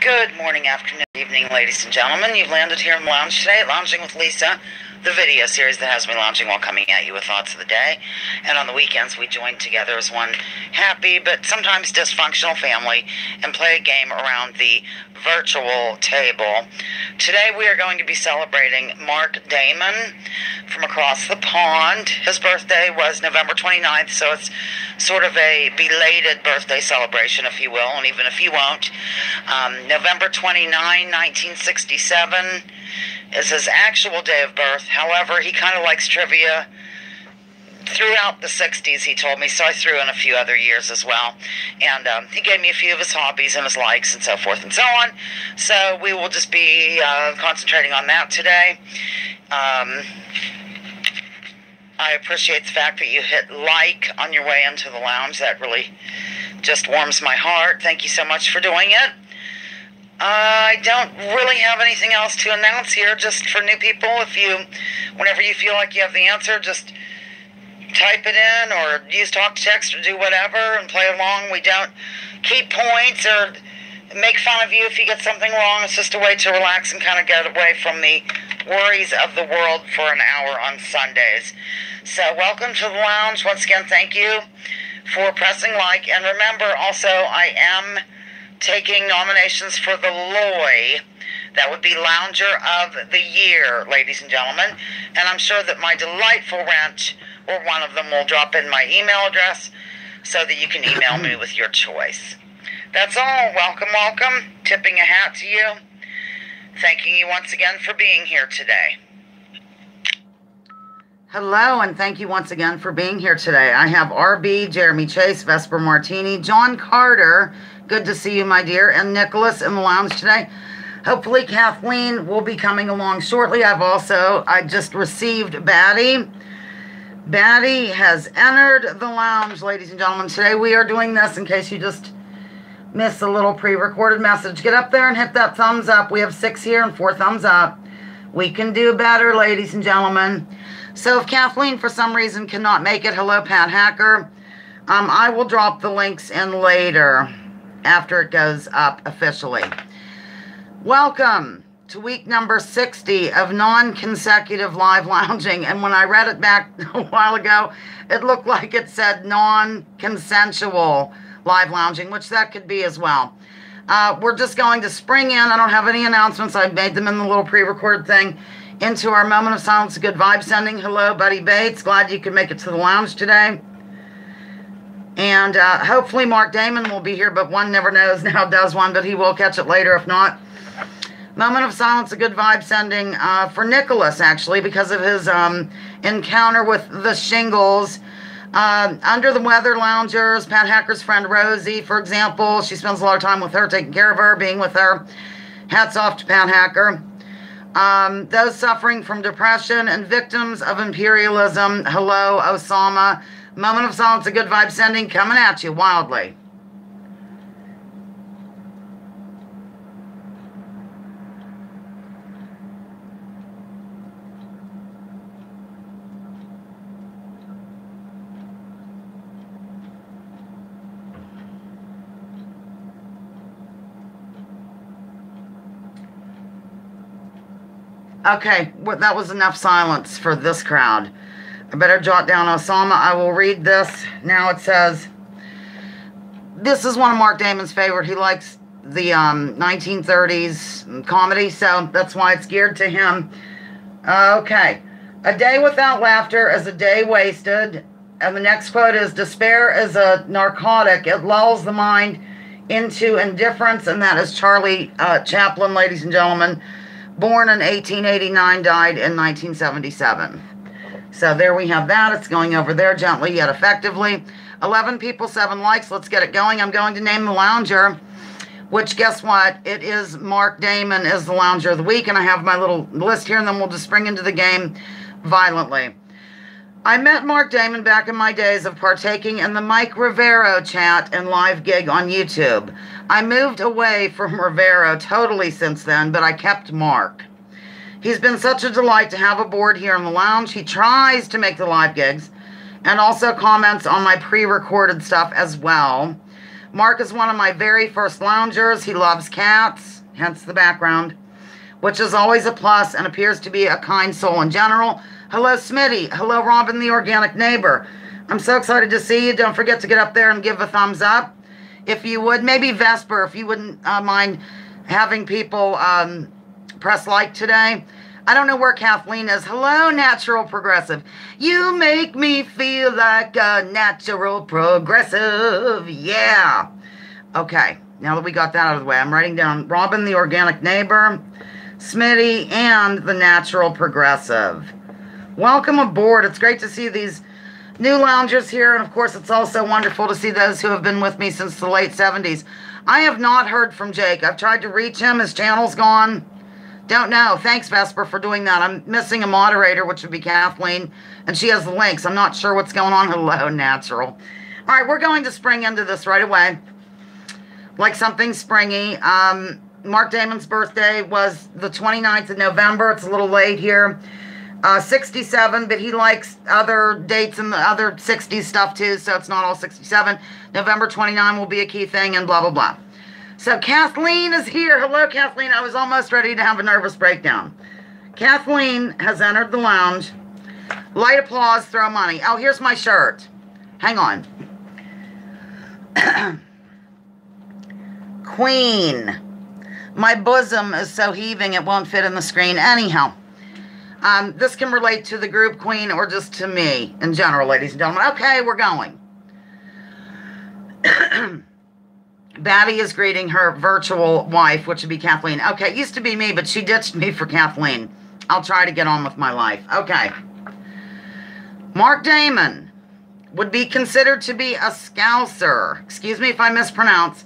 Good morning, afternoon, evening, ladies and gentlemen. You've landed here in the lounge today at Lounging with Lisa, the video series that has me lounging while coming at you with thoughts of the day. And on the weekends, we join together as one happy but sometimes dysfunctional family and play a game around the virtual table. Today, we are going to be celebrating Mark Damon from across the pond. His birthday was November 29th, so it's sort of a belated birthday celebration, if you will, and even if you won't. November 29, 1967 is his actual day of birth. However, he kind of likes trivia throughout the 60s, he told me, so I threw in a few other years as well. And he gave me a few of his hobbies and his likes and so forth and so on. So we will just be concentrating on that today. I appreciate the fact that you hit like on your way into the lounge. That really just warms my heart. Thank you so much for doing it. I don't really have anything else to announce here, just for new people. Whenever you feel like you have the answer, just type it in or use talk to text or do whatever and play along. We don't keep points or make fun of you if you get something wrong. It's just a way to relax and kind of get away from the worries of the world for an hour on Sundays. So welcome to the lounge. Once again, thank you for pressing like. And remember, also, I am taking nominations for the LOY. That would be Lounger of the Year, ladies and gentlemen. And I'm sure that my delightful rant, or one of them, will drop in my email address so that you can email me with your choice. That's all. Welcome, welcome. Tipping a hat to you. Thanking you once again for being here today. Hello, and thank you once again for being here today. I have RB, Jeremy Chase, Vesper Martini, John Carter. Good to see you, my dear. And Nicholas in the lounge today. Hopefully Kathleen will be coming along shortly. I just received Batty. Batty has entered the lounge, ladies and gentlemen. Today we are doing this in case you just missed a little pre-recorded message. Get up there and hit that thumbs up. We have 6 here and 4 thumbs up. We can do better, ladies and gentlemen. So if Kathleen, for some reason, cannot make it, hello, Pat Hacker. I will drop the links in later after it goes up officially. Welcome to week number 60 of non-consecutive live lounging. And when I read it back a while ago, it looked like it said non-consensual live lounging, which that could be as well. We're just going to spring in. I don't have any announcements. I made them in the little pre-recorded thing. Into our moment of silence, good vibe sending. Hello, Buddy Bates. Glad you could make it to the lounge today. And hopefully Mark Damon will be here, but one never knows. Now does one, but he will catch it later if not. Moment of silence, a good vibe sending for Nicholas, actually, because of his encounter with the shingles. Under the weather loungers, Pat Hacker's friend Rosie, for example. She spends a lot of time with her, taking care of her, being with her. Hats off to Pat Hacker. Those suffering from depression and victims of imperialism. Hello, Osama. Moment of silence, a good vibe sending, coming at you wildly. Okay, that was enough silence for this crowd. I better jot down Osama. I will read this. Now it says, this is one of Mark Damon's favorite. He likes the 1930s comedy, so that's why it's geared to him. Okay. A day without laughter is a day wasted. And the next quote is, despair is a narcotic. It lulls the mind into indifference. And that is Charlie Chaplin, ladies and gentlemen. Born in 1889, died in 1977. So there we have that. It's going over there gently yet effectively. 11 people, 7 likes. Let's get it going. I'm going to name the lounger, which, guess what? It is Mark Damon is the lounger of the week. And I have my little list here, and then we'll just spring into the game violently. I met Mark Damon back in my days of partaking in the Mike Rivero chat and live gig on YouTube. I moved away from Rivero totally since then, but I kept Mark. He's been such a delight to have aboard here in the lounge. He tries to make the live gigs and also comments on my pre-recorded stuff as well. Mark is one of my very first loungers. He loves cats, hence the background, which is always a plus and appears to be a kind soul in general. Hello, Smitty. Hello, Robin, the organic neighbor. I'm so excited to see you. Don't forget to get up there and give a thumbs up. If you would, maybe Vesper, if you wouldn't mind having people press like today. I don't know where Kathleen is. Hello, Natural Progressive. You make me feel like a natural progressive. Yeah. Okay, now that we got that out of the way, I'm writing down Robin, the organic neighbor, Smitty, and the Natural Progressive. Welcome aboard. It's great to see these new loungers here, and of course, it's also wonderful to see those who have been with me since the late 70s. I have not heard from Jake. I've tried to reach him. His channel's gone. Don't know. Thanks, Vesper, for doing that. I'm missing a moderator, which would be Kathleen, and she has the links. I'm not sure what's going on. Hello, Natural. All right, we're going to spring into this right away, like something springy. Mark Damon's birthday was the 29th of November. It's a little late here. 67, but he likes other dates and the other 60s stuff too, so it's not all 67. November 29 will be a key thing, and blah, blah, blah. So Kathleen is here. Hello, Kathleen. I was almost ready to have a nervous breakdown. Kathleen has entered the lounge. Light applause, throw money. Oh, here's my shirt. Hang on. Queen. My bosom is so heaving it won't fit in the screen. Anyhow, this can relate to the group Queen or just to me in general, ladies and gentlemen. Okay, we're going. Batty is greeting her virtual wife, which would be Kathleen. Okay, it used to be me, but she ditched me for Kathleen. I'll try to get on with my life. Okay. Mark Damon would be considered to be a Scouser. Excuse me if I mispronounce.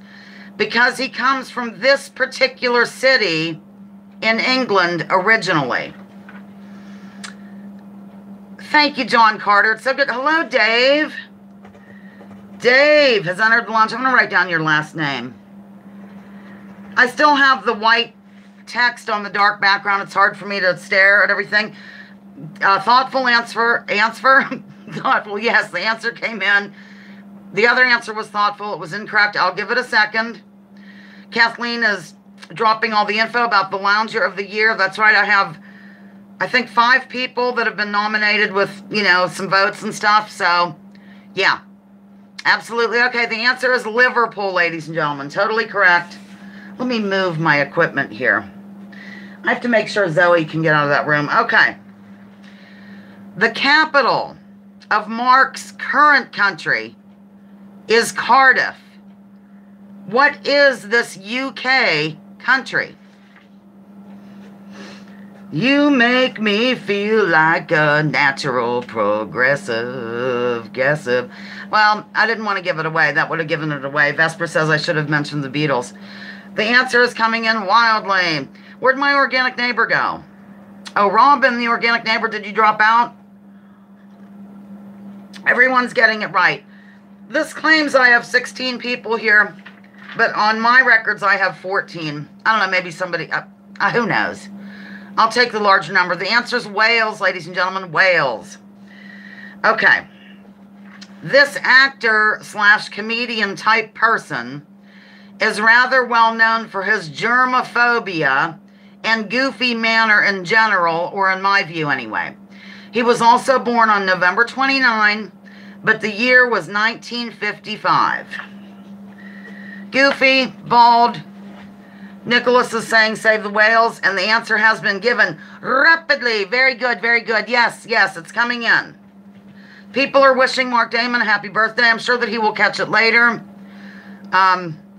Because he comes from this particular city in England originally. Thank you, John Carter. It's so good. Hello, Dave. Dave has entered the lounge. I'm going to write down your last name. I still have the white text on the dark background. It's hard for me to stare at everything. Thoughtful answer. Thoughtful, yes, the answer came in. The other answer was thoughtful. It was incorrect. I'll give it a second. Kathleen is dropping all the info about the Lounger of the Year. That's right. I have, I think, 5 people that have been nominated with, you know, some votes and stuff. So, yeah. Absolutely. Okay, the answer is Liverpool, ladies and gentlemen. Totally correct. Let me move my equipment here. I have to make sure Zoe can get out of that room. Okay. The capital of Mark's current country is Cardiff. What is this UK country? You make me feel like a natural progressive. Well, I didn't want to give it away. That would have given it away. Vesper says I should have mentioned the Beatles. The answer is coming in wildly. Where'd my organic neighbor go? Oh, Robin, the organic neighbor, did you drop out? Everyone's getting it right. This claims I have 16 people here, but on my records I have 14. I don't know, maybe somebody, who knows? I'll take the larger number. The answer is Wales, ladies and gentlemen, Wales. Okay. This actor / comedian type person is rather well known for his germophobia and goofy manner in general, or in my view anyway. He was also born on November 29, but the year was 1955. Goofy, bald. Nicholas is saying save the whales, and the answer has been given rapidly. Very good, very good. Yes, yes, it's coming in. People are wishing Mark Damon a happy birthday. I'm sure that he will catch it later.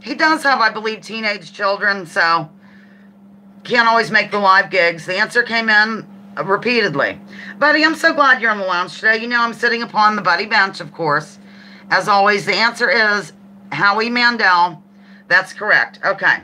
He does have, I believe, teenage children, so can't always make the live gigs. The answer came in repeatedly. Buddy, I'm so glad you're in the lounge today. You know I'm sitting upon the buddy bench, of course. As always, the answer is Howie Mandel. That's correct. Okay.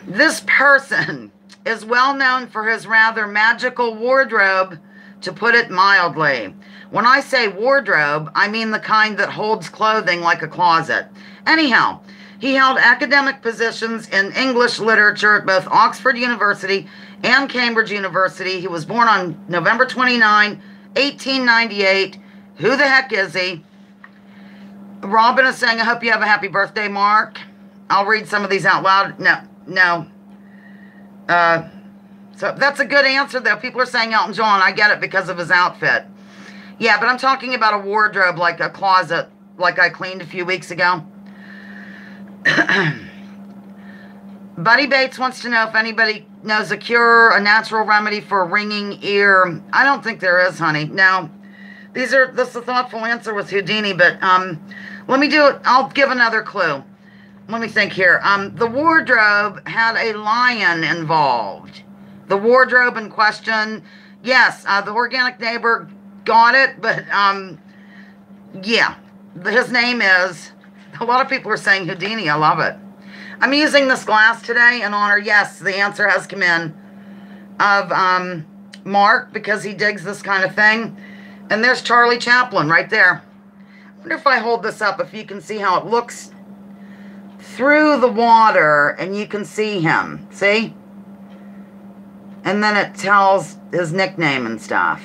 This person is well known for his rather magical wardrobe, to put it mildly. When I say wardrobe, I mean the kind that holds clothing like a closet. Anyhow, he held academic positions in English literature at both Oxford University and Cambridge University. He was born on November 29, 1898. Who the heck is he? Robin is saying, I hope you have a happy birthday, Mark. I'll read some of these out loud. No. So that's a good answer, though. People are saying Elton John. I get it because of his outfit. Yeah, but I'm talking about a wardrobe, like a closet, like I cleaned a few weeks ago. Buddy Bates wants to know if anybody knows a cure, a natural remedy for a ringing ear. I don't think there is, honey. No. This is a thoughtful answer with Houdini, but let me do it. I'll give another clue. Let me think here. The wardrobe had a lion involved. The wardrobe in question, yes, the organic neighbor got it, but yeah, his name is, a lot of people are saying Houdini. I love it. I'm using this glass today in honor, yes, the answer has come in, of Mark, because he digs this kind of thing. And there's Charlie Chaplin right there. I wonder if I hold this up, if you can see how it looks through the water, and you can see him. See? And then it tells his nickname and stuff.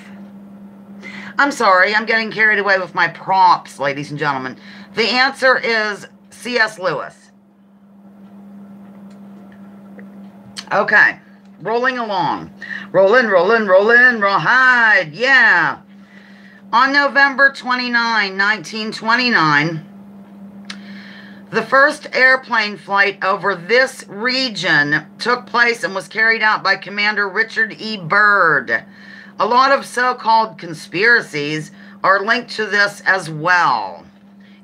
I'm sorry, I'm getting carried away with my props, ladies and gentlemen. The answer is C.S. Lewis. Okay, rolling along. Rollin', rawhide, yeah. On November 29, 1929, the first airplane flight over this region took place and was carried out by Commander Richard E. Byrd. A lot of so-called conspiracies are linked to this as well.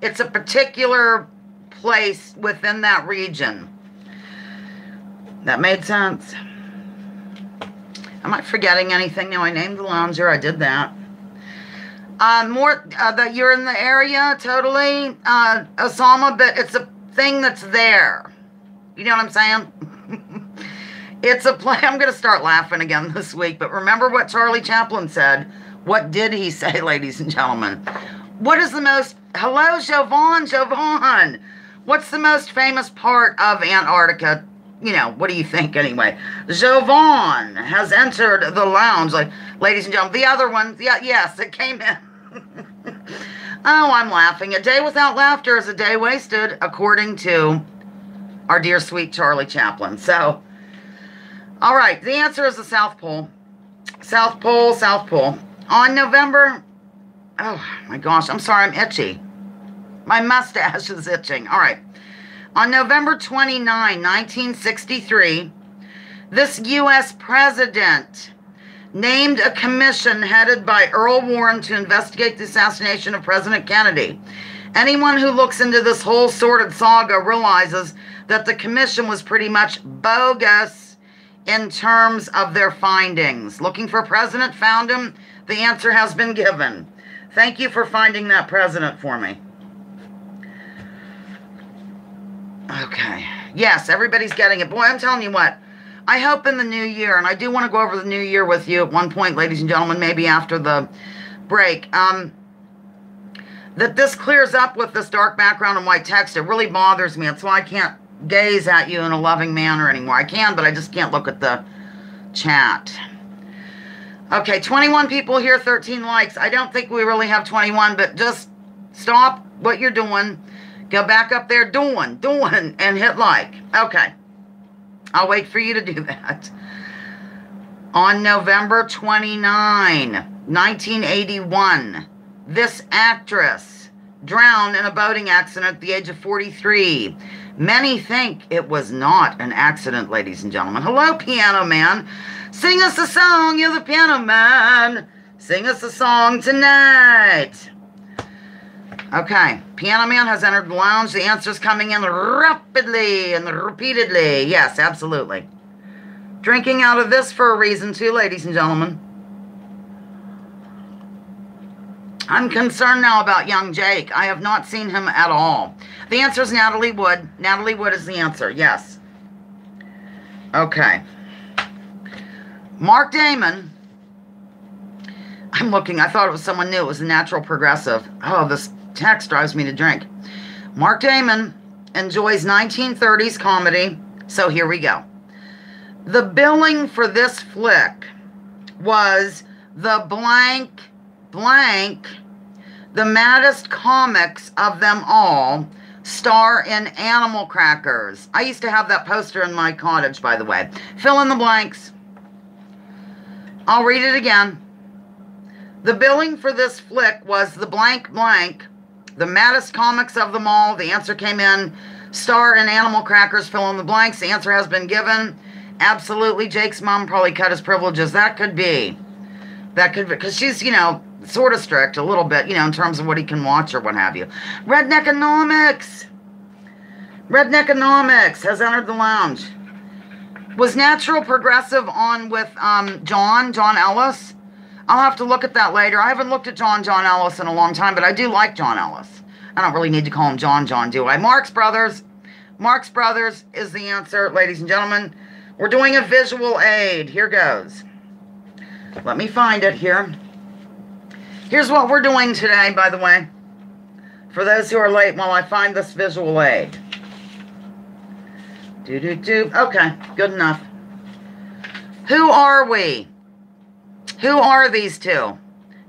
It's a particular place within that region. That made sense. Am I forgetting anything? No, I named the lounger. I did that. That you're in the area, totally, Osama, but it's a thing that's there. You know what I'm saying? It's a play. I'm going to start laughing again this week, but remember what Charlie Chaplin said. What did he say, ladies and gentlemen? What is the most... Hello, Jovan. What's the most famous part of Antarctica? You know, what do you think anyway? Jovan has entered the lounge. Like, ladies and gentlemen, the other one, yeah, yes, it came in. Oh, I'm laughing. A day without laughter is a day wasted, according to our dear sweet Charlie Chaplin. So, all right, the answer is the South Pole. South Pole. On November... Oh, my gosh, I'm sorry, I'm itchy. My mustache is itching. All right. On November 29, 1963, this U.S. president named a commission headed by Earl Warren to investigate the assassination of President Kennedy. Anyone who looks into this whole sordid saga realizes that the commission was pretty much bogus in terms of their findings. Looking for a president, found him. The answer has been given. Thank you for finding that president for me. Okay. Yes, everybody's getting it. Boy, I'm telling you what. I hope in the new year, and I do want to go over the new year with you at one point, ladies and gentlemen, maybe after the break, that this clears up with this dark background and white text. It really bothers me. That's why I can't gaze at you in a loving manner anymore. I can, but I just can't look at the chat. Okay, 21 people here, 13 likes. I don't think we really have 21, but just stop what you're doing. Go back up there, doing, and hit like. Okay. I'll wait for you to do that. On November 29, 1981, this actress drowned in a boating accident at the age of 43. Many think it was not an accident, ladies and gentlemen. Hello, Piano Man. Sing us a song, you're the Piano Man. Sing us a song tonight. Okay, Piano Man has entered the lounge. The answer's coming in rapidly and repeatedly. Yes, absolutely. Drinking out of this for a reason, too, ladies and gentlemen. I'm concerned now about young Jake. I have not seen him at all. The answer is Natalie Wood. Natalie Wood is the answer, yes. Okay. Mark Damon. I'm looking. I thought it was someone new. It was a natural progressive. Oh, this text drives me to drink. Mark Damon enjoys 1930s comedy. So here we go. The billing for this flick was the The maddest comics of them all star in animal crackers. I used to have that poster in my cottage, by the way. Fill in the blanks. I'll read it again. The billing for this flick was the blank blank. The maddest comics of them all. The answer came in. Star in animal crackers. Fill in the blanks. The answer has been given. Absolutely. Jake's mom probably cut his privileges. That could be. That could be. Because she's, you know, sort of strict a little bit, you know, in terms of what he can watch or what have you. Redneckonomics. Redneckonomics has entered the lounge. Was Natural Progressive on with John Ellis? I'll have to look at that later. I haven't looked at John Ellis in a long time, but I do like John Ellis. I don't really need to call him John, do I? Marx Brothers. Marx Brothers is the answer, ladies and gentlemen. We're doing a visual aid. Here goes. Let me find it here. Here's what we're doing today, by the way. For those who are late while I find this visual aid. Okay, good enough. Who are we? Who are these two?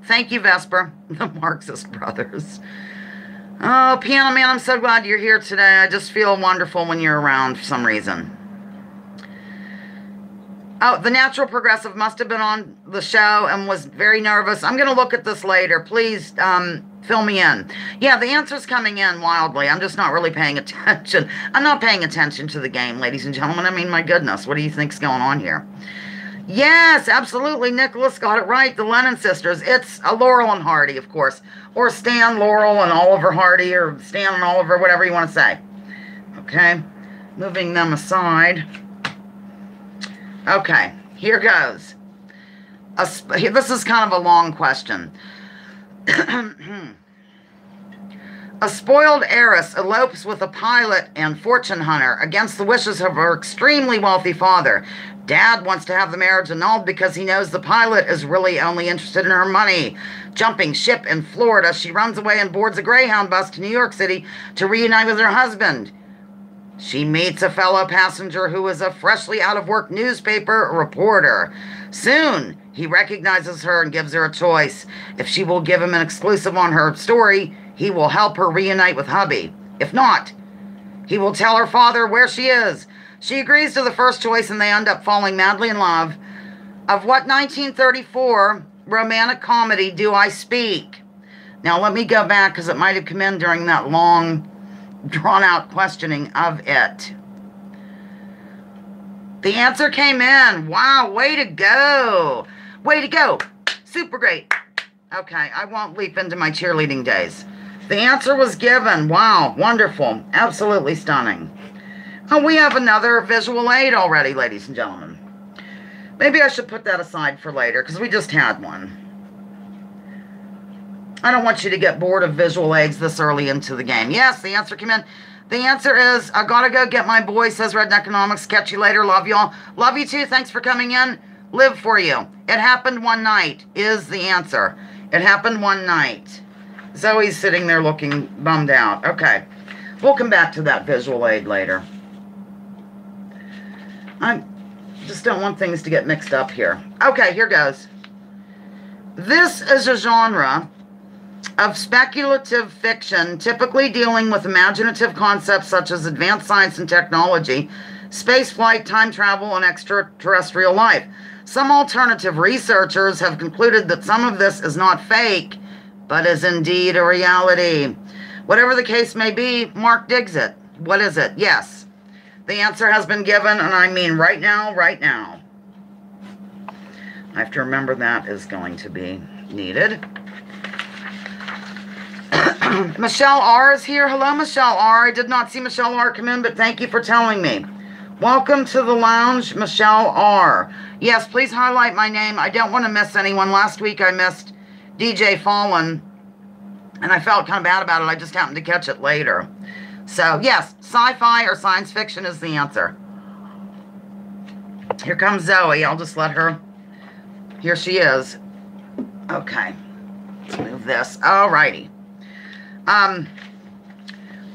Thank you, Vesper. The Marxist Brothers. Oh, Piano Man, I'm so glad you're here today. I just feel wonderful when you're around for some reason. Oh, the Natural Progressive must have been on the show and was very nervous. I'm going to look at this later. Please fill me in. Yeah, the answer's coming in wildly. I'm just not really paying attention. I'm not paying attention to the game, ladies and gentlemen. I mean, my goodness, what do you think's going on here? Yes, absolutely. Nicholas got it right. The Lennon sisters. It's a Laurel and Hardy, of course. Or Stan Laurel and Oliver Hardy, or Stan and Oliver, whatever you want to say. Okay, moving them aside. Okay, here goes. This is kind of a long question. A spoiled heiress elopes with a pilot and fortune hunter against the wishes of her extremely wealthy father. Dad wants to have the marriage annulled because he knows the pilot is really only interested in her money. Jumping ship in Florida, she runs away and boards a Greyhound bus to New York City to reunite with her husband. She meets a fellow passenger who is a freshly out-of-work newspaper reporter. Soon, he recognizes her and gives her a choice. If she will give him an exclusive on her story, he will help her reunite with hubby. If not, he will tell her father where she is. She agrees to the first choice and they end up falling madly in love. Of what 1934 romantic comedy do I speak? Now, let me go back because it might have come in during that long, drawn-out questioning of it. The answer came in. Wow, way to go. Way to go. Super great. Okay, I won't leap into my cheerleading days. The answer was given. Wow, wonderful. Absolutely stunning. Oh, we have another visual aid already, ladies and gentlemen. Maybe I should put that aside for later, because we just had one. I don't want you to get bored of visual aids this early into the game. Yes, the answer came in. The answer is, I gotta go get my boy, says Redneckonomics. Catch you later. Love y'all. Love you too. Thanks for coming in. Live for you. It happened one night is the answer. It happened one night. Zoe's sitting there looking bummed out. Okay. We'll come back to that visual aid later. I just don't want things to get mixed up here. Okay, here goes. This is a genre of speculative fiction, typically dealing with imaginative concepts such as advanced science and technology, space flight, time travel, and extraterrestrial life. Some alternative researchers have concluded that some of this is not fake, but is indeed a reality. Whatever the case may be, Mark digs it. What is it? Yes. The answer has been given, and I mean right now, right now. I have to remember that is going to be needed. Michelle R. is here. Hello, Michelle R. I did not see Michelle R. come in, but thank you for telling me. Welcome to the lounge, Michelle R. Yes, please highlight my name. I don't want to miss anyone. Last week I missed DJ Fallen, and I felt kind of bad about it. I just happened to catch it later. So, yes, sci-fi or science fiction is the answer. Here comes Zoe. I'll just let her. Here she is. Okay. Let's move this. Alrighty.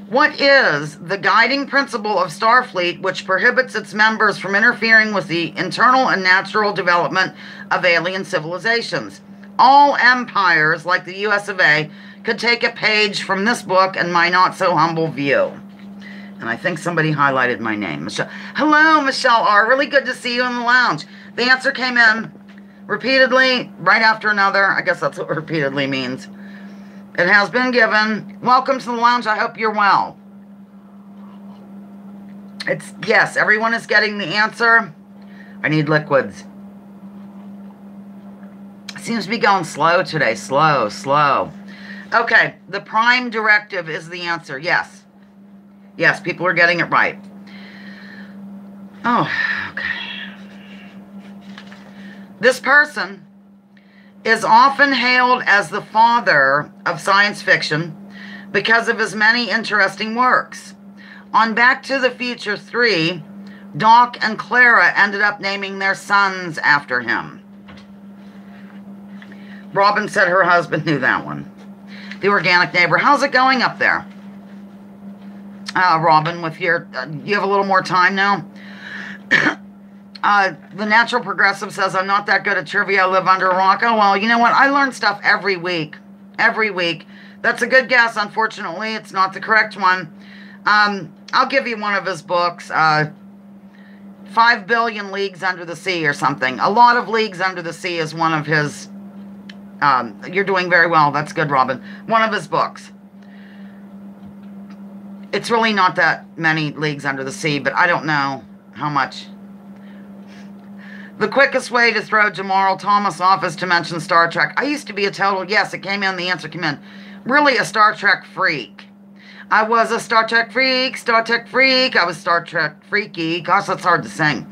What is the guiding principle of Starfleet which prohibits its members from interfering with the internal and natural development of alien civilizations? All empires, like the US of A, could take a page from this book and my not so humble view. And I think somebody highlighted my name. Michelle. Hello, Michelle R. Really good to see you in the lounge. The answer came in repeatedly, right after another. I guess that's what repeatedly means. It has been given. Welcome to the lounge. I hope you're well. It's, yes, everyone is getting the answer. I need liquids. Seems to be going slow today. Slow, slow. Okay, the prime directive is the answer. Yes. Yes, people are getting it right. Oh, okay. This person is often hailed as the father of science fiction because of his many interesting works. On Back to the Future 3, Doc and Clara ended up naming their sons after him. Robin said her husband knew that one. The Organic Neighbor. How's it going up there? Robin, with your, you have a little more time now. The Natural Progressive says, I'm not that good at trivia. I live under a rock. Oh, well, you know what? I learn stuff every week. Every week. That's a good guess. Unfortunately, it's not the correct one. I'll give you one of his books. 5 Billion Leagues Under the Sea or something. A Lot of Leagues Under the Sea is one of his... you're doing very well. That's good, Robin. One of his books. It's really not that many leagues under the sea, but I don't know how much. The quickest way to throw Jamarl Thomas off is to mention Star Trek. I used to be a total, yes, it came in, the answer came in. Really a Star Trek freak. I was a Star Trek freak, Star Trek freak. I was Star Trek freaky. Gosh, that's hard to sing.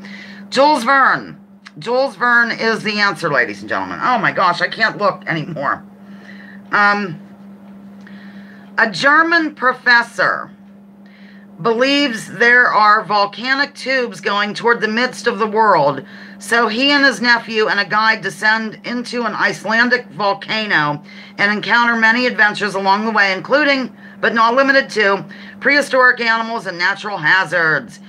Jules Verne. Jules Verne is the answer, ladies and gentlemen. Oh my gosh, I can't look anymore. A German professor believes there are volcanic tubes going toward the midst of the world, so he and his nephew and a guide descend into an Icelandic volcano and encounter many adventures along the way, including, but not limited to, prehistoric animals and natural hazards.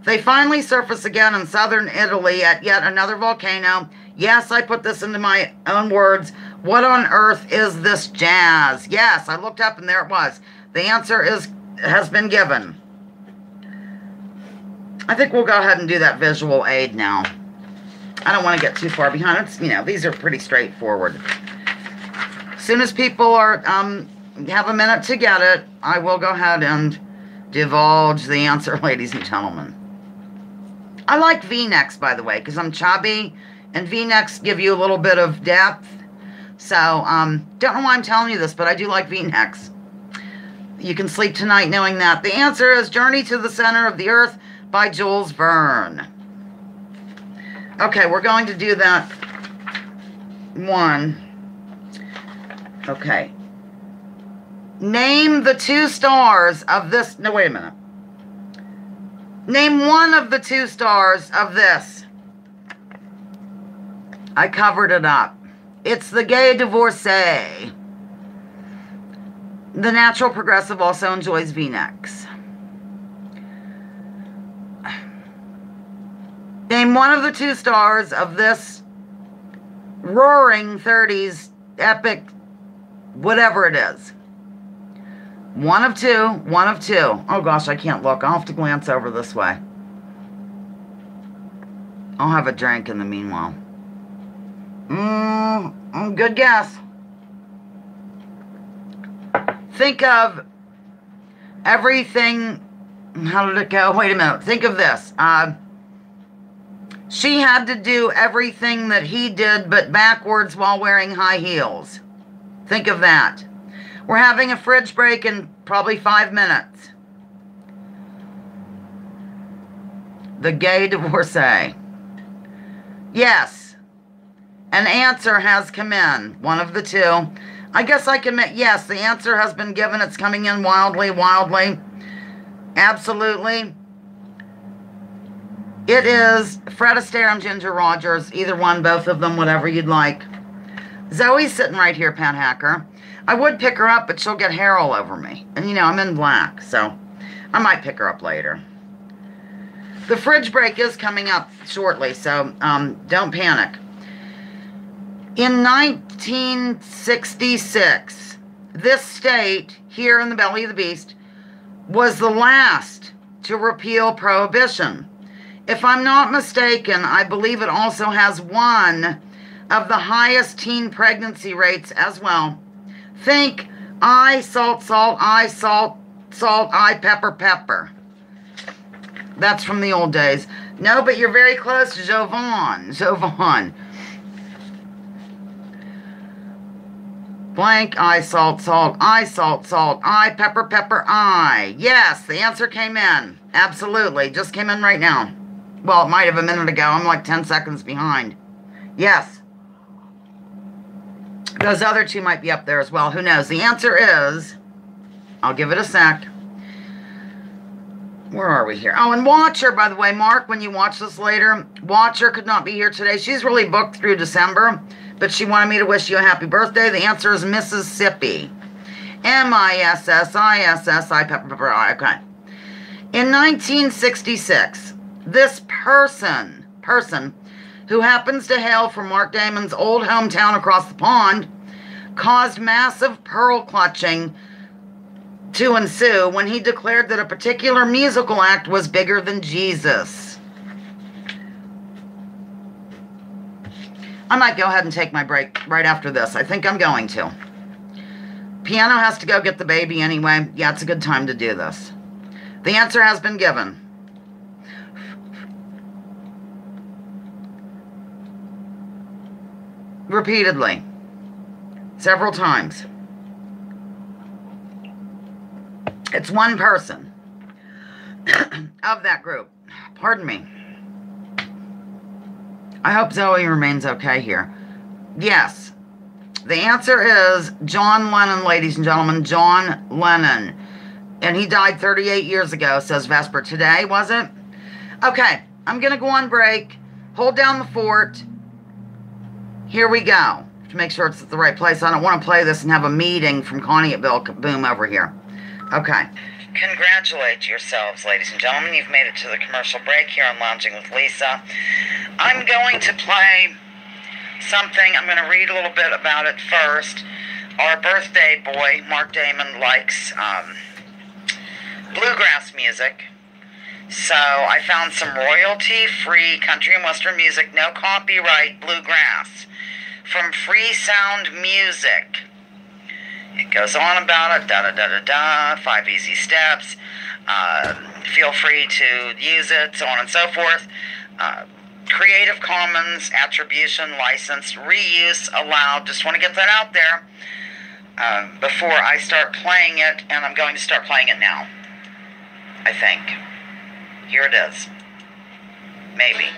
They finally surface again in southern Italy at yet another volcano. Yes, I put this into my own words. What on earth is this jazz? Yes, I looked up and there it was. The answer has been given. I think we'll go ahead and do that visual aid now. I don't want to get too far behind. It's, you know, these are pretty straightforward. As soon as people are have a minute to get it, I will go ahead and divulge the answer, ladies and gentlemen. I like V-necks, by the way, because I'm chubby, and V-necks give you a little bit of depth. So, don't know why I'm telling you this, but I do like V-necks. You can sleep tonight knowing that. The answer is Journey to the Center of the Earth by Jules Verne. Okay, we're going to do that one. Okay. Name the 2 stars of this. No, wait a minute. Name one of the 2 stars of this. I covered it up. It's the Gay Divorcee. The Natural Progressive also enjoys V-necks. Name one of the 2 stars of this roaring 30s epic, whatever it is. One of two. Oh gosh, I can't look. I'll have to glance over this way. I'll have a drink in the meanwhile. Good guess. Think of everything. How did it go? Wait a minute. Think of this. She had to do everything that he did, but backwards while wearing high heels. Think of that. We're having a fridge break in probably 5 minutes. The Gay Divorcee. Yes. An answer has come in. One of the 2. I guess I can admit, yes, the answer has been given. It's coming in wildly, wildly. Absolutely. It is Fred Astaire and Ginger Rogers. Either one, both of them, whatever you'd like. Zoe's sitting right here, Pet Hacker. I would pick her up, but she'll get hair all over me. And, you know, I'm in black, so I might pick her up later. The fridge break is coming up shortly, so don't panic. In 1966, this state, here in the belly of the beast, was the last to repeal prohibition. If I'm not mistaken, I believe it also has one of the highest teen pregnancy rates as well. Think I, salt, salt, I, salt, salt, I, pepper, pepper. That's from the old days. No, but you're very close to Jovan. Jovan. Blank, I, salt, salt, I, salt, salt, I, pepper, pepper, I. Yes, the answer came in. Absolutely. Just came in right now. Well, it might have a minute ago. I'm like 10 seconds behind. Yes. Those other two might be up there as well. Who knows? The answer is, I'll give it a sec. Where are we here? Oh, and Watcher, by the way, Mark, when you watch this later, Watcher could not be here today. She's really booked through December, but she wanted me to wish you a happy birthday. The answer is Mississippi. Mississi, pepper, pepper, I. Okay. In 1966, this person who happens to hail from Mark Damon's old hometown across the pond caused massive pearl clutching to ensue when he declared that a particular musical act was bigger than Jesus. I might go ahead and take my break right after this. I think I'm going to. Piano has to go get the baby anyway. Yeah, it's a good time to do this. The answer has been given. Repeatedly. Several times. It's one person of that group. Pardon me. I hope Zoe remains okay here. Yes. The answer is John Lennon, ladies and gentlemen. John Lennon. And he died 38 years ago, says Vesper. Today, was it? Okay. I'm going to go on break. Hold down the fort. Here we go. To make sure it's at the right place. I don't want to play this and have a meeting from Connie at Bill Boom over here. Okay. Congratulate yourselves, ladies and gentlemen. You've made it to the commercial break here on Lounging with Lisa. I'm going to play something. I'm going to read a little bit about it first. Our birthday boy, Mark Damon, likes bluegrass music. So I found some royalty-free country and western music, no copyright bluegrass, from Free Sound Music. It goes on about it, da-da-da-da-da, 5 easy steps. Feel free to use it, so on and so forth. Creative Commons, attribution, licensed, reuse allowed. Just want to get that out there before I start playing it, and I'm going to start playing it now, I think. Here it is. Maybe.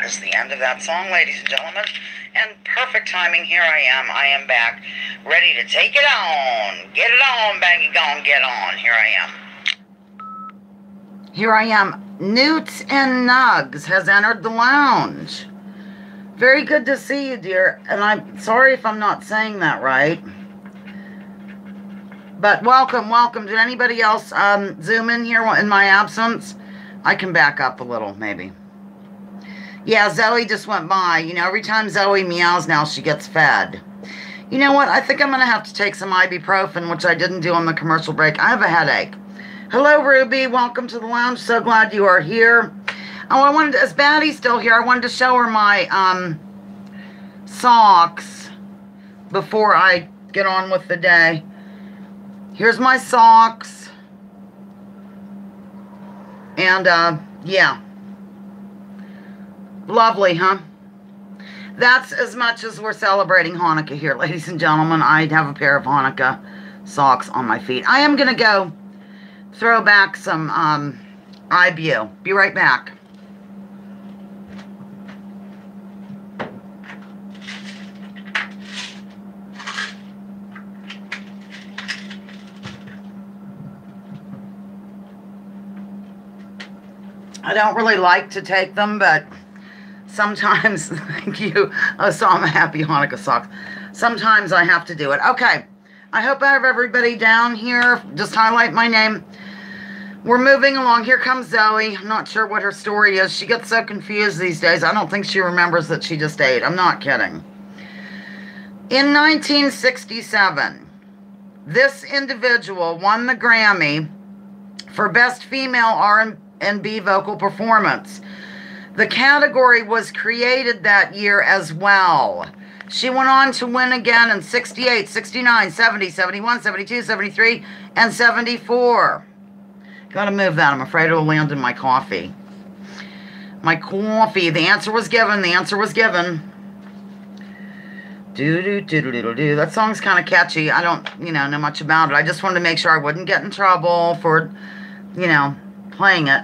is the end of that song, ladies and gentlemen. And perfect timing, here I am back, ready to take it on. Get it on, Baggy, gone, get on. Here I am. Here I am. Newts and Nugs has entered the lounge. Very good to see you, dear. And I'm sorry if I'm not saying that right. But welcome, welcome. Did anybody else zoom in here in my absence? I can back up a little, maybe. Yeah, Zoe just went by. You know, every time Zoe meows now, she gets fed. You know what? I think I'm going to have to take some ibuprofen, which I didn't do on the commercial break. I have a headache. Hello, Ruby. Welcome to the lounge. So glad you are here. Oh, I wanted to, is Batty still here? I wanted to show her my socks before I get on with the day. Here's my socks. And, yeah. Lovely, huh? That's as much as we're celebrating Hanukkah here, ladies and gentlemen. I have a pair of Hanukkah socks on my feet. I am going to go throw back some IBU. Be right back. I don't really like to take them, but sometimes, thank you. Oh, so I'm a happy Hanukkah socks. Sometimes I have to do it. Okay. I hope I have everybody down here. Just highlight my name. We're moving along. Here comes Zoe. I'm not sure what her story is. She gets so confused these days. I don't think she remembers that she just ate. I'm not kidding. In 1967, this individual won the Grammy for Best Female R&B Vocal Performance. The category was created that year as well. She went on to win again in 68, 69, 70, 71, 72, 73, and 74. Gotta move that. I'm afraid it'll land in my coffee. My coffee. The answer was given. The answer was given. Do-do-do-do-do-do. That song's kind of catchy. I don't, know much about it. I just wanted to make sure I wouldn't get in trouble for, playing it.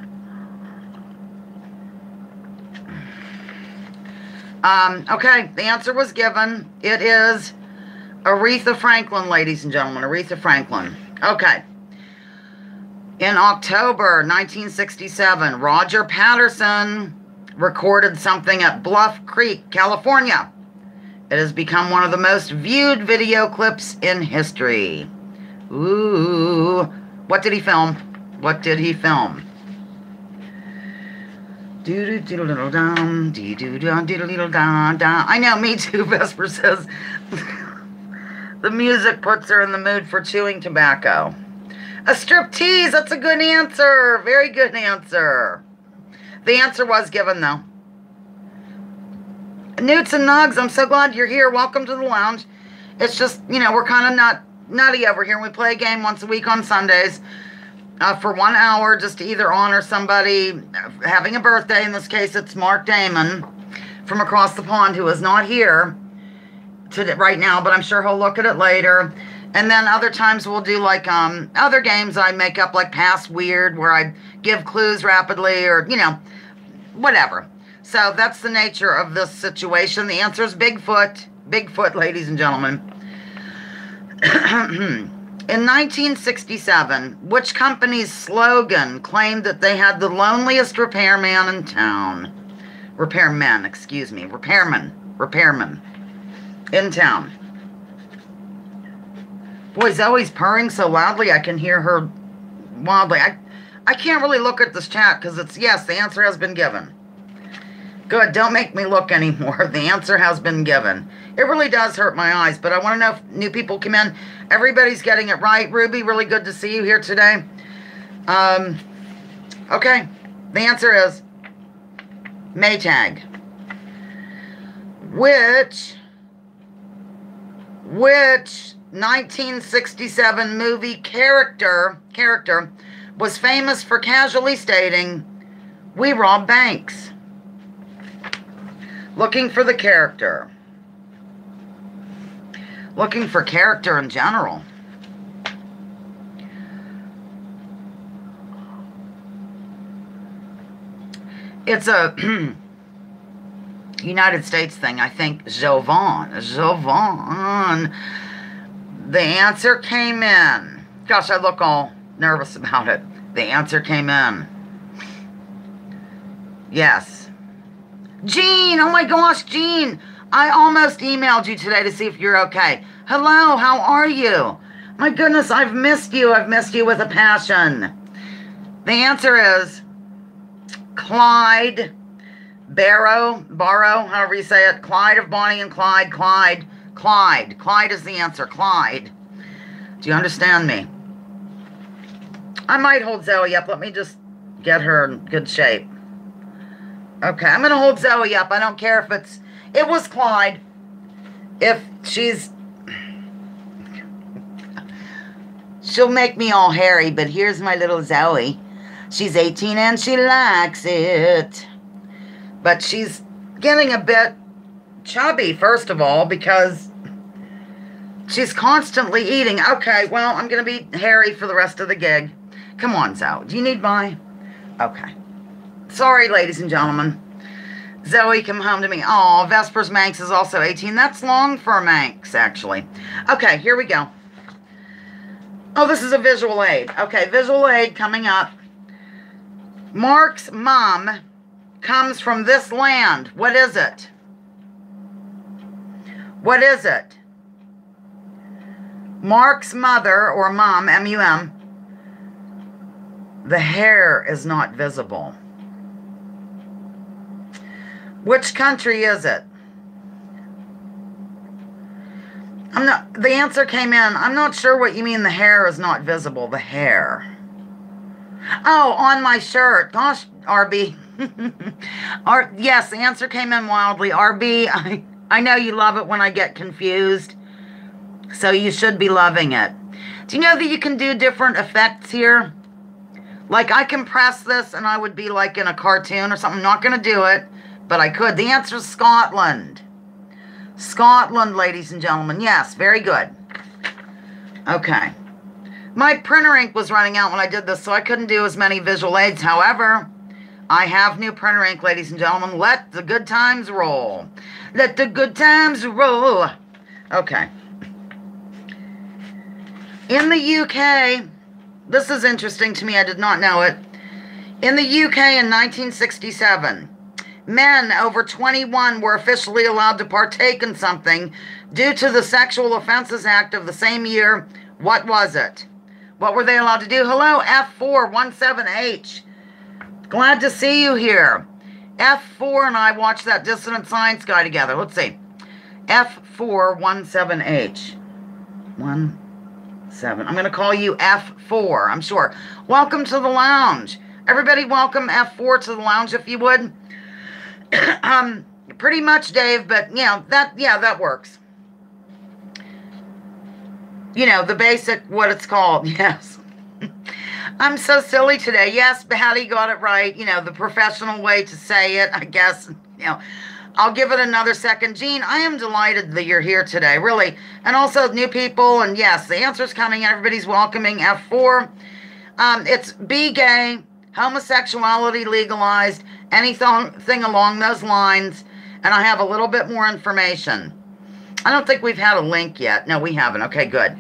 Okay, the answer was given. It is Aretha Franklin, ladies and gentlemen. Aretha Franklin. Okay. In October 1967, Roger Patterson recorded something at Bluff Creek, California. It has become one of the most viewed video clips in history. Ooh. What did he film? What did he film? I know, me too, Vesper says. The music puts her in the mood for chewing tobacco. A striptease, that's a good answer. Very good answer. The answer was given, though. Newts and Nugs, I'm so glad you're here. Welcome to the lounge. It's just, we're kind of nutty over here. We play a game once a week on Sundays. For 1 hour, just to either honor somebody having a birthday. In this case, it's Mark Damon from across the pond, who is not here right now, but I'm sure he'll look at it later. And then other times we'll do like other games I make up, like Pass Weird, where I give clues rapidly, or whatever. So that's the nature of this situation. The answer is Bigfoot. Bigfoot, ladies and gentlemen. In 1967, which company's slogan claimed that they had the loneliest repairman in town? Repairmen in town. Boy, Zoe's purring so loudly I can hear her wildly. I can't really look at this chat because it's, yes, the answer has been given. Good, don't make me look anymore. The answer has been given. It really does hurt my eyes, but I want to know if new people come in. Everybody's getting it right. Ruby, really good to see you here today. Okay, the answer is Maytag. Which 1967 movie character was famous for casually stating, "We rob banks"? Looking for the character. Looking for character in general. It's a United States thing. I think Jovan. The answer came in. Gosh, I look all nervous about it. The answer came in. Yes. Jean, oh my gosh, Jean. I almost emailed you today to see if you're okay. Hello, how are you? My goodness, I've missed you. I've missed you with a passion. The answer is Clyde Barrow, however you say it. Clyde of Bonnie and Clyde. Clyde is the answer. Clyde. Do you understand me? I might hold Zoe up. Let me just get her in good shape. Okay, I'm going to hold Zoe up. I don't care if it was Clyde. If she'll make me all hairy, but here's my little Zoe. She's 18 and she likes it. But she's getting a bit chubby, first of all, because she's constantly eating. Okay, well, I'm going to be hairy for the rest of the gig. Come on, Zoe. Do you need my... Okay. Sorry, ladies and gentlemen. Zoe, come home to me. Oh, Vespers Manx is also 18. That's long for a Manx, actually. Okay, here we go. Oh, this is a visual aid. Okay, visual aid coming up. Mark's mom comes from this land. What is it? What is it? Mark's mother, or mom, M-U-M, the hair is not visible. Which country is it? The answer came in. I'm not sure what you mean the hair is not visible. The hair. Oh, on my shirt. Gosh, RB. Yes, the answer came in wildly. RB, I know you love it when I get confused. So you should be loving it. Do you know that you can do different effects here? Like I can press this and I would be like in a cartoon or something. I'm not going to do it, but I could. The answer is Scotland. Scotland, ladies and gentlemen. Yes, very good. Okay. My printer ink was running out when I did this, so I couldn't do as many visual aids. However, I have new printer ink, ladies and gentlemen. Let the good times roll. Let the good times roll. Okay. In the UK, this is interesting to me. I did not know it. In the UK in 1967, men over 21 were officially allowed to partake in something due to the Sexual Offences Act of the same year. What was it? What were they allowed to do? Hello, F417H. Glad to see you here. F4 and I watched that Dissonant Science guy together. Let's see. F417H. 17. I'm going to call you F4, I'm sure. Welcome to the lounge. Everybody welcome F4 to the lounge if you would. Pretty much, Dave, but that works. You know, the basic, what it's called, yes. I'm so silly today. Yes, Patty got it right. You know, the professional way to say it, I guess. You know, I'll give it another second. Jean, I am delighted that you're here today, really. And also new people, and yes, the answer's coming. Everybody's welcoming. F4. It's be gay, homosexuality legalized, anything along those lines. And I have a little bit more information. I don't think we've had a link yet. No, we haven't. Okay, good.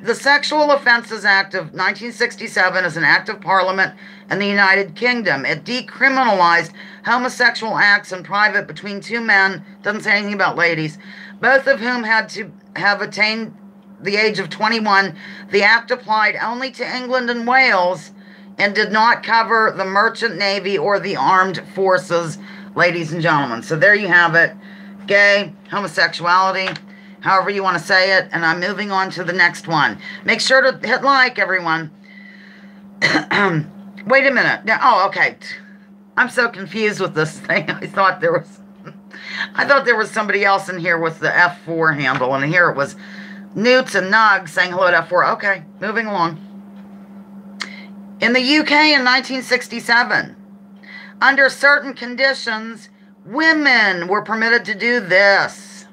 The Sexual Offences Act of 1967 is an act of Parliament in the United Kingdom. It decriminalized homosexual acts in private between two men, doesn't say anything about ladies, both of whom had to have attained the age of 21. The act applied only to England and Wales and did not cover the Merchant Navy or the armed forces, ladies and gentlemen. So there you have it. Gay, homosexuality, however you want to say it, and I'm moving on to the next one. Make sure to hit like, everyone. Wait a minute. Oh, okay. I'm so confused with this thing. I thought there was somebody else in here with the F4 handle, and here it was Newts and Nugs saying hello to F4. Okay, moving along. In the UK in 1967, under certain conditions, women were permitted to do this.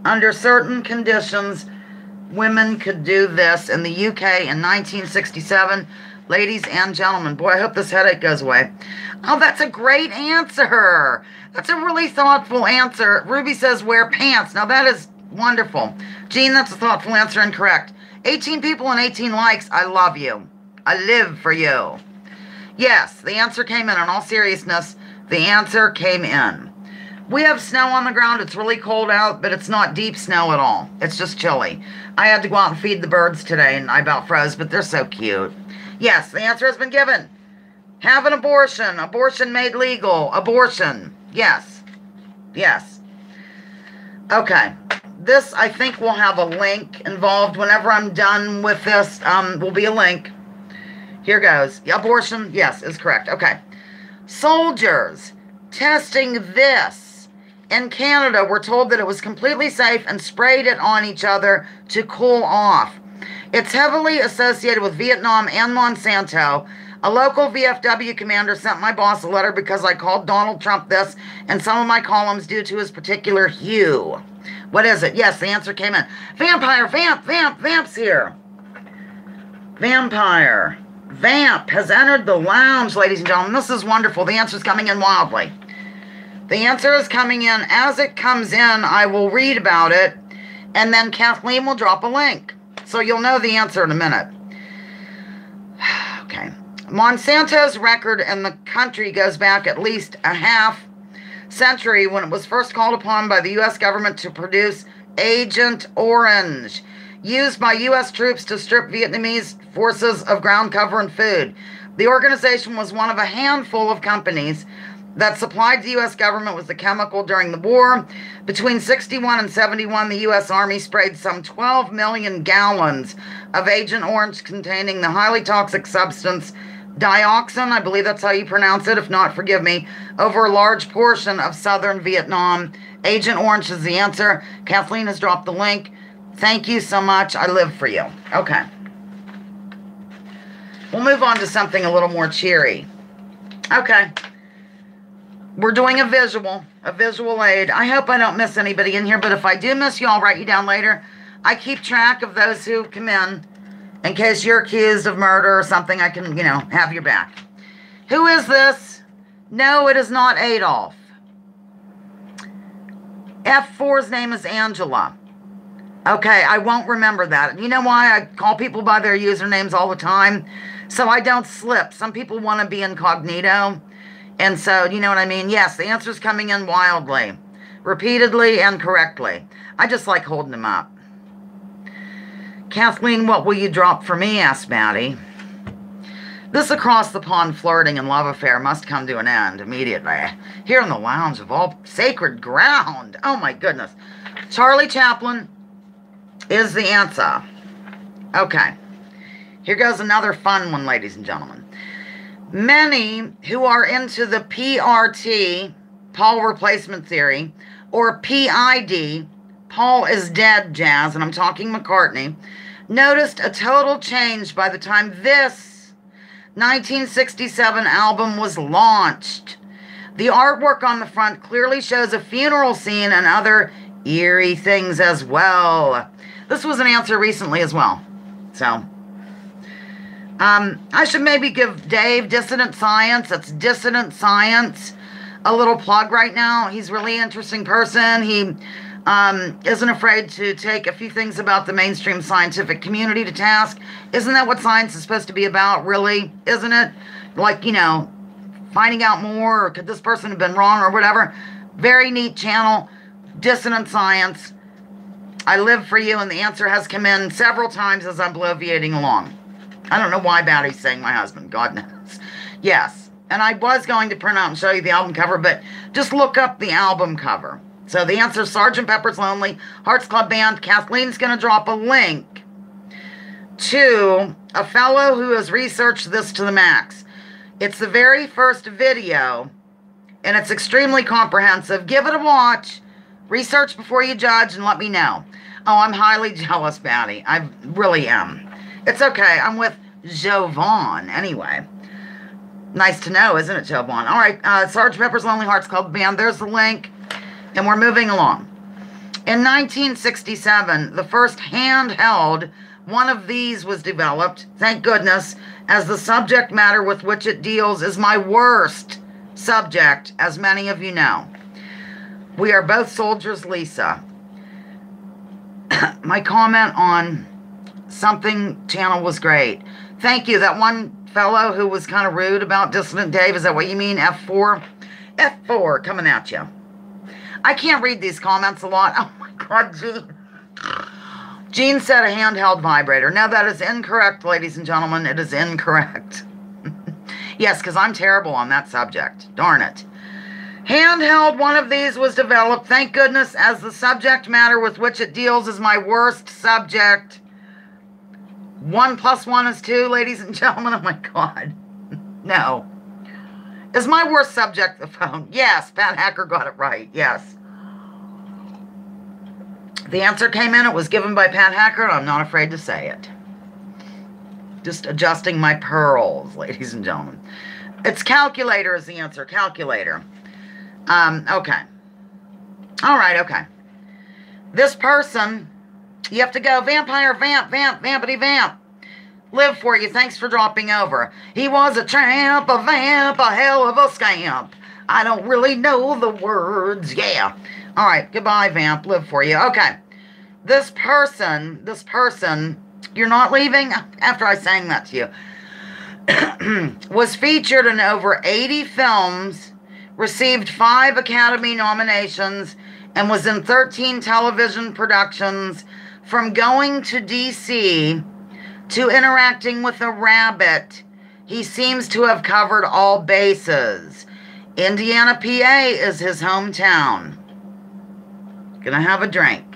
Under certain conditions, women could do this in the UK in 1967. Ladies and gentlemen, boy, I hope this headache goes away. Oh, that's a great answer. That's a really thoughtful answer. Ruby says wear pants. Now that is wonderful. Jean, that's a thoughtful answer and correct. 18 people and 18 likes. I love you. I live for you. Yes, the answer came in. In all seriousness, the answer came in. We have snow on the ground. It's really cold out, but it's not deep snow at all. It's just chilly. I had to go out and feed the birds today, and I about froze, but they're so cute. Yes, the answer has been given. Have an abortion. Abortion made legal. Abortion. Yes. Yes. Okay. This, I think, will have a link involved. Whenever I'm done with this, will be a link. Here goes. Abortion, yes, is correct. Okay. Soldiers testing this in Canada were told that it was completely safe and sprayed it on each other to cool off. It's heavily associated with Vietnam and Monsanto. A local VFW commander sent my boss a letter because I called Donald Trump this and some of my columns due to his particular hue. What is it? Yes, the answer came in. Vampire, Vamp's here. Vampire. Vamp has entered the lounge, ladies and gentlemen. This is wonderful. The answer is coming in wildly. The answer is coming in. As it comes in, I will read about it, and then Kathleen will drop a link. So you'll know the answer in a minute. Okay. Monsanto's record in the country goes back at least a half century when it was first called upon by the U.S. government to produce Agent Orange, used by U.S. troops to strip Vietnamese forces of ground cover and food. The organization was one of a handful of companies that supplied the U.S. government with the chemical during the war. Between 61 and 71, the U.S. Army sprayed some 12 million gallons of Agent Orange containing the highly toxic substance dioxin, I believe that's how you pronounce it, if not, forgive me, over a large portion of southern Vietnam. Agent Orange is the answer. Kathleen has dropped the link. Thank you so much. I live for you. Okay. We'll move on to something a little more cheery. Okay. We're doing a visual aid. I hope I don't miss anybody in here, but if I do miss you, I'll write you down later. I keep track of those who come in case you're accused of murder or something. I can, have your back. Who is this? No, it is not Adolf. F4's name is Angela. Okay, I won't remember that. You know why? I call people by their usernames all the time, so I don't slip. Some people want to be incognito, and so, you know what I mean? Yes, the answer's coming in wildly, repeatedly, and correctly. I just like holding them up. Kathleen, what will you drop for me? Asked Maddie. This across-the-pond flirting and love affair must come to an end immediately. Here in the lounge of all sacred ground. Oh, my goodness. Charlie Chaplin is the answer. Okay. Here goes another fun one, ladies and gentlemen. Many who are into the PRT, Paul replacement theory, or PID, Paul is dead jazz, and I'm talking McCartney, noticed a total change by the time this 1967 album was launched. The artwork on the front clearly shows a funeral scene and other eerie things as well. This was an answer recently as well. So, I should maybe give Dave, Dissident Science, that's Dissident Science, a little plug right now. He's a really interesting person. He isn't afraid to take a few things about the mainstream scientific community to task. Isn't that what science is supposed to be about, really? Isn't it? Like, finding out more, or could this person have been wrong, or whatever. Very neat channel, Dissonant Science. I live for you, and the answer has come in several times as I'm bloviating along. I don't know why Batty's saying my husband, God knows. Yes, and I was going to print out and show you the album cover, but just look up the album cover. So the answer is Sgt. Pepper's Lonely Hearts Club Band. Kathleen's going to drop a link to a fellow who has researched this to the max. It's the very first video, and it's extremely comprehensive. Give it a watch. Research before you judge, and let me know. Oh, I'm highly jealous, Batty. I really am. It's okay. I'm with Jovan anyway. Nice to know, isn't it, Jovan? All right, Sgt. Pepper's Lonely Hearts Club Band. There's the link, and we're moving along. In 1967, the first handheld one of these was developed, thank goodness, as the subject matter with which it deals is my worst subject, as many of you know. We are both soldiers, Lisa. My comment on something channel was great. Thank you. That one fellow who was kind of rude about Dissident Dave, is that what you mean? F4? F4 coming at you. I can't read these comments a lot. Oh my God, Gene. Gene said a handheld vibrator. No, that is incorrect, ladies and gentlemen. It is incorrect. Yes, because I'm terrible on that subject. Darn it. Handheld, one of these was developed, thank goodness, as the subject matter with which it deals is my worst subject. 1 + 1 is 2, ladies and gentlemen. Oh my God. No. Is my worst subject the phone? Yes, Pat Hacker got it right. Yes. The answer came in. It was given by Pat Hacker, and I'm not afraid to say it. Just adjusting my pearls, ladies and gentlemen. It's calculator is the answer. Calculator. Okay. All right, okay. This person, you have to go, vampire, vampity vamp. Live for you. Thanks for dropping over. He was a tramp, a vamp, a hell of a scamp. I don't really know the words. Yeah. All right. Goodbye, vamp. Live for you. Okay. This person, you're not leaving after I sang that to you, was featured in over 80 films, received 5 Academy nominations, and was in 13 television productions, from going to D.C. to interacting with a rabbit. He seems to have covered all bases. Indiana, PA is his hometown. Gonna have a drink.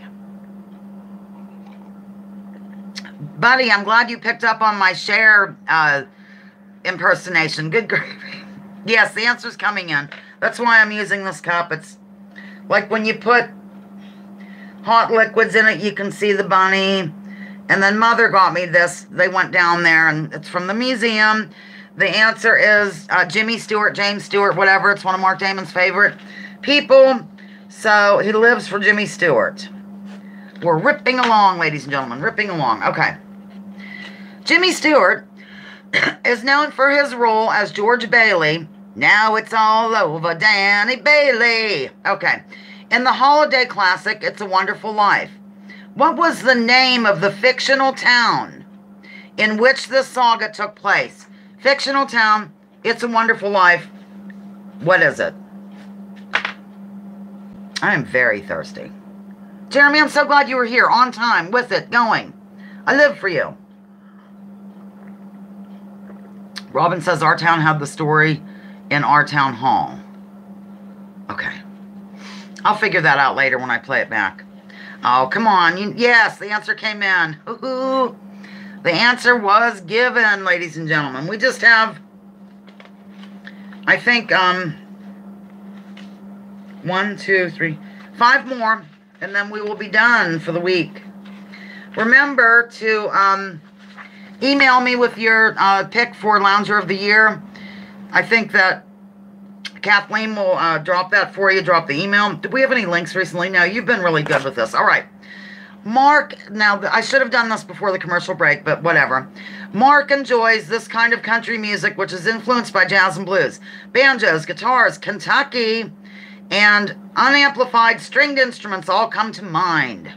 Buddy, I'm glad you picked up on my Cher impersonation. Good gravy. Yes, the answer's coming in. That's why I'm using this cup. It's like when you put hot liquids in it, you can see the bunny. And then Mother got me this. They went down there, and it's from the museum. The answer is Jimmy Stewart, James Stewart, whatever. It's one of Mark Damon's favorite people. So he lives for Jimmy Stewart. We're ripping along, ladies and gentlemen. Ripping along. Okay. Jimmy Stewart is known for his role as George Bailey. Now it's all over Danny Bailey. Okay. In the holiday classic, It's a Wonderful Life, what was the name of the fictional town in which this saga took place? Fictional town, It's a Wonderful Life. What is it? I am very thirsty. Jeremy, I'm so glad you were here on time with it going. I live for you. Robin says our town had the story in our town hall. Okay. I'll figure that out later when I play it back. Oh, come on. Yes, the answer came in. Ooh. The answer was given, ladies and gentlemen. We just have, I think, 1, 2, 3, 5 more, and then we will be done for the week. Remember to email me with your pick for Lounger of the Year. I think that Kathleen will drop that for you. Drop the email. Did we have any links recently? No, you've been really good with this. All right. Mark, now I should have done this before the commercial break, but whatever. Mark enjoys this kind of country music, which is influenced by jazz and blues. Banjos, guitars, Kentucky, and unamplified stringed instruments all come to mind.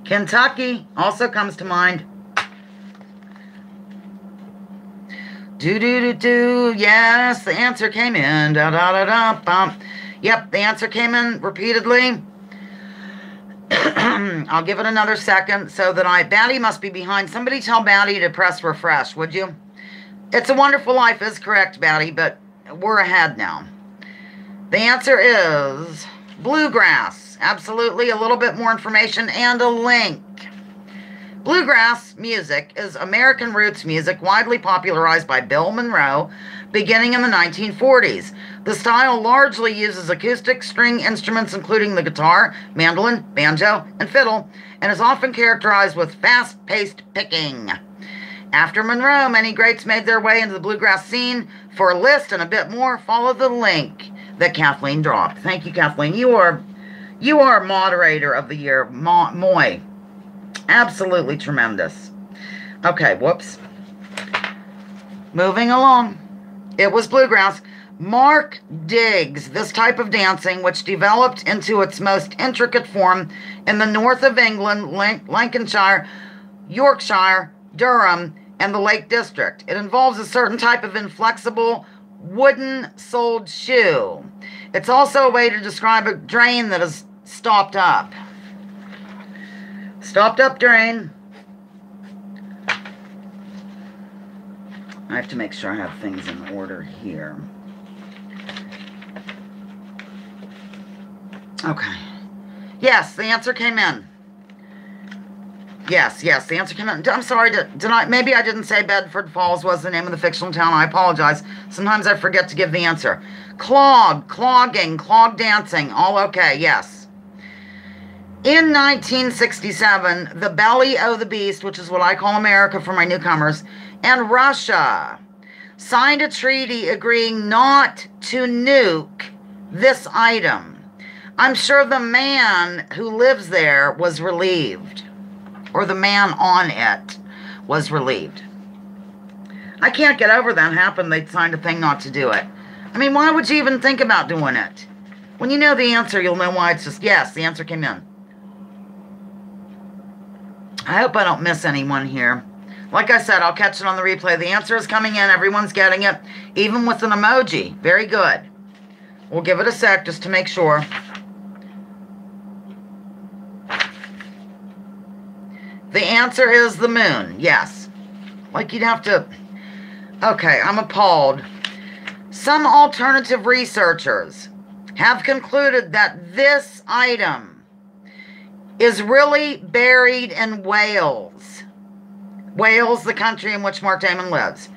Kentucky also comes to mind. Do-do-do-do. Yes, the answer came in. Da-da-da-da-bum. Yep, the answer came in repeatedly. I'll give it another second so that Batty must be behind. Somebody tell Batty to press refresh, would you? It's a Wonderful Life is correct, Batty, but we're ahead now. The answer is bluegrass. Absolutely. A little bit more information and a link. Bluegrass music is American roots music widely popularized by Bill Monroe beginning in the 1940s. The style largely uses acoustic string instruments including the guitar, mandolin, banjo, and fiddle, and is often characterized with fast-paced picking. After Monroe, many greats made their way into the bluegrass scene. For a list and a bit more, follow the link that Kathleen dropped. Thank you, Kathleen. You are moderator of the year, Moy. Absolutely tremendous. Okay, whoops. Moving along. It was bluegrass. Mark Diggs, this type of dancing, which developed into its most intricate form in the north of England, Lancashire, Yorkshire, Durham, and the Lake District. It involves a certain type of inflexible wooden-soled shoe. It's also a way to describe a drain that is stopped up. Stopped up drain. I have to make sure I have things in order here. Okay. Yes, the answer came in. Yes, the answer came in. I'm sorry, maybe I didn't say Bedford Falls was the name of the fictional town. I apologize. Sometimes I forget to give the answer. Clogging, clog dancing, all okay, yes. In 1967, the belly of the beast, which is what I call America for my newcomers, and Russia signed a treaty agreeing not to nuke this item. I'm sure the man who lives there was relieved, or the man on it was relieved. I can't get over that happened. They signed a thing not to do it. I mean, why would you even think about doing it? When you know the answer, you'll know why it's just yes, the answer came in. I hope I don't miss anyone here. Like I said, I'll catch it on the replay. The answer is coming in. Everyone's getting it, even with an emoji. Very good. We'll give it a sec just to make sure. The answer is the moon. Yes. Like you'd have to... Okay, I'm appalled. Some alternative researchers have concluded that this item is really buried in Wales. Wales, the country in which Mark Damon lives.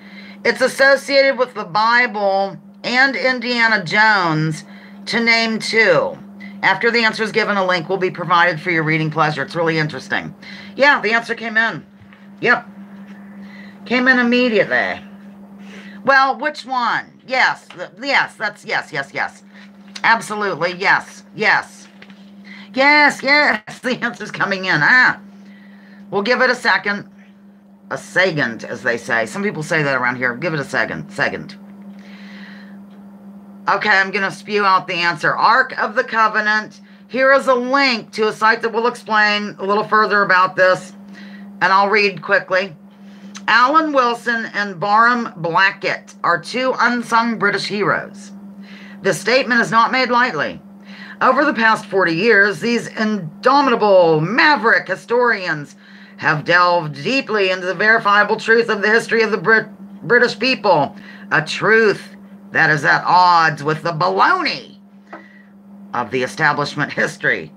It's associated with the Bible and Indiana Jones, to name two. After the answer is given, a link will be provided for your reading pleasure. It's really interesting. Yeah, the answer came in. Yep. Came in immediately. Well, which one? Yes. That's yes. Absolutely, yes. Yes, the answer's coming in. We'll give it a second. A second, as they say. Some people say that around here. Give it a second. Okay, I'm going to spew out the answer. Ark of the Covenant. Here is a link to a site that will explain a little further about this, and I'll read quickly. Alan Wilson and Barham Blackett are two unsung British heroes. This statement is not made lightly. Over the past 40 years, these indomitable, maverick historians have delved deeply into the verifiable truth of the history of the British people, a truth that is at odds with the baloney of the establishment history,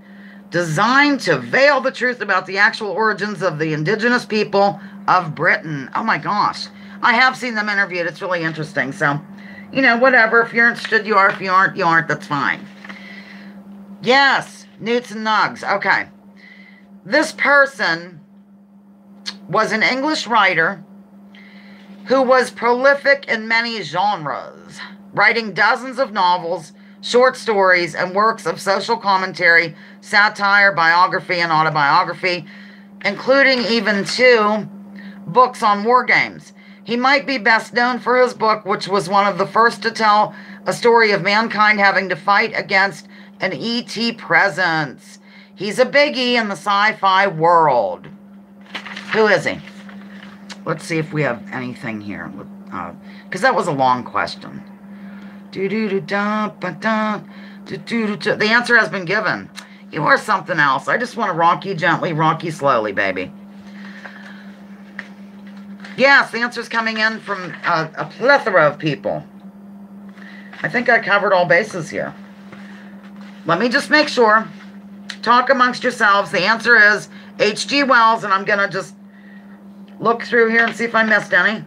designed to veil the truth about the actual origins of the indigenous people of Britain. Oh my gosh. I have seen them interviewed. It's really interesting. So, you know, whatever. If you're interested, you are. If you aren't, you aren't. That's fine. Yes, Newts and Nugs. Okay. This person was an English writer who was prolific in many genres, writing dozens of novels, short stories, and works of social commentary, satire, biography, and autobiography, including even 2 books on war games. He might be best known for his book, which was one of the first to tell a story of mankind having to fight against an E.T. presence. He's a biggie in the sci-fi world. Who is he? Let's see if we have anything here. Because that was a long question. The answer has been given. You are something else. I just want to rock you gently, rock you slowly, baby. Yes, the answer's coming in from a plethora of people. I think I covered all bases here. Let me just make sure. Talk amongst yourselves. The answer is H.G. Wells, and I'm going to just look through here and see if I missed any.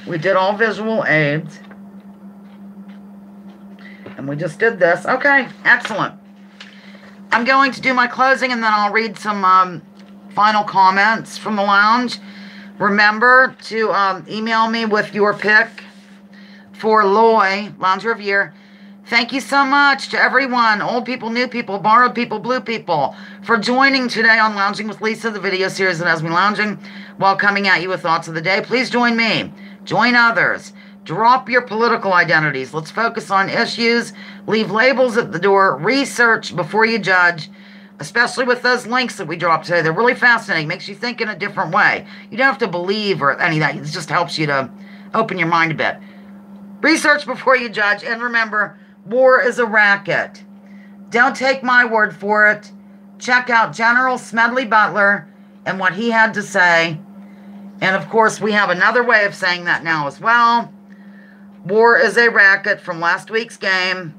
We did all visual aids. And we just did this. Okay, excellent. I'm going to do my closing, and then I'll read some final comments from the lounge. Remember to email me with your pick for Loy, Lounger of Year. Thank you so much to everyone, old people, new people, borrowed people, blue people, for joining today on Lounging with Lisa, the video series that has me lounging while coming at you with thoughts of the day. Please join me. Join others. Drop your political identities. Let's focus on issues. Leave labels at the door. Research before you judge, especially with those links that we dropped today. They're really fascinating. Makes you think in a different way. You don't have to believe or any of that. It just helps you to open your mind a bit. Research before you judge. And remember, war is a racket. Don't take my word for it. Check out General Smedley Butler and what he had to say. And of course, we have another way of saying that now as well. War is a racket from last week's game.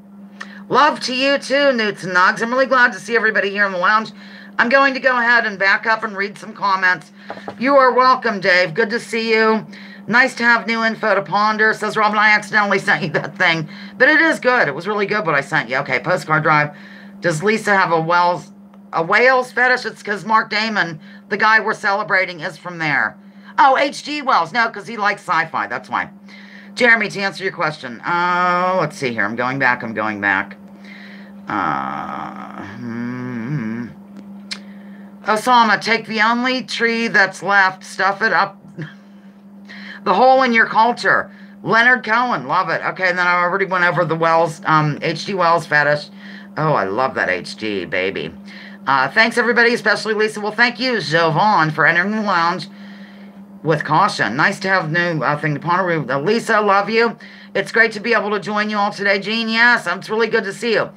Love to you too, Newts and Nugs. I'm really glad to see everybody here in the lounge. I'm going to go ahead and back up and read some comments. You are welcome, Dave. Good to see you. Nice to have new info to ponder. Says Robin, I accidentally sent you that thing. But it is good. It was really good what I sent you. Okay, Postcard Drive. Does Lisa have a whales fetish? It's because Mark Damon, the guy we're celebrating, is from there. Oh, H.G. Wells. No, because he likes sci-fi. That's why. Jeremy, to answer your question. Let's see here. I'm going back. Osama, take the only tree that's left, stuff it up. The hole in your culture. Leonard Cohen, love it. Okay, and then I already went over the Wells, H.G. Wells fetish. Oh, I love that H.G., baby. Thanks, everybody, especially Lisa. Well, thank you, Jovan, for entering the lounge with caution. Nice to have new thing to ponder. Lisa, love you. It's great to be able to join you all today. Jean, yes, it's really good to see you.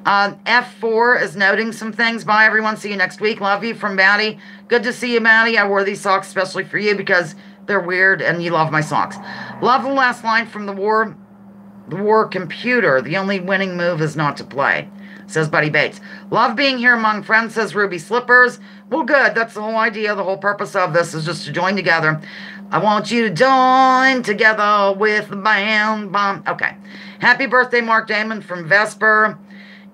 F4 is noting some things. Bye, everyone. See you next week. Love you from Maddie. Good to see you, Maddie. I wore these socks especially for you because they're weird and you love my socks. Love the last line from the war computer. The only winning move is not to play, says Buddy Bates. Love being here among friends, says Ruby Slippers. Well, good. That's the whole idea. The whole purpose of this is just to join together. I want you to join together with the band. Okay. Happy birthday, Mark Damon from Vesper.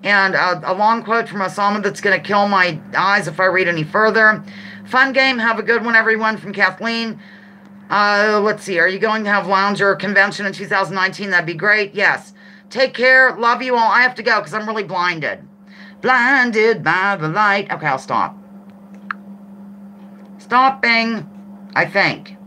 And a long quote from Osama that's going to kill my eyes if I read any further. Fun game. Have a good one, everyone, from Kathleen. Let's see. Are you going to have Lounger Convention in 2019? That'd be great. Yes. Take care. Love you all. I have to go because I'm really blinded. Blinded by the light. Okay, I'll stop. Stopping, I think.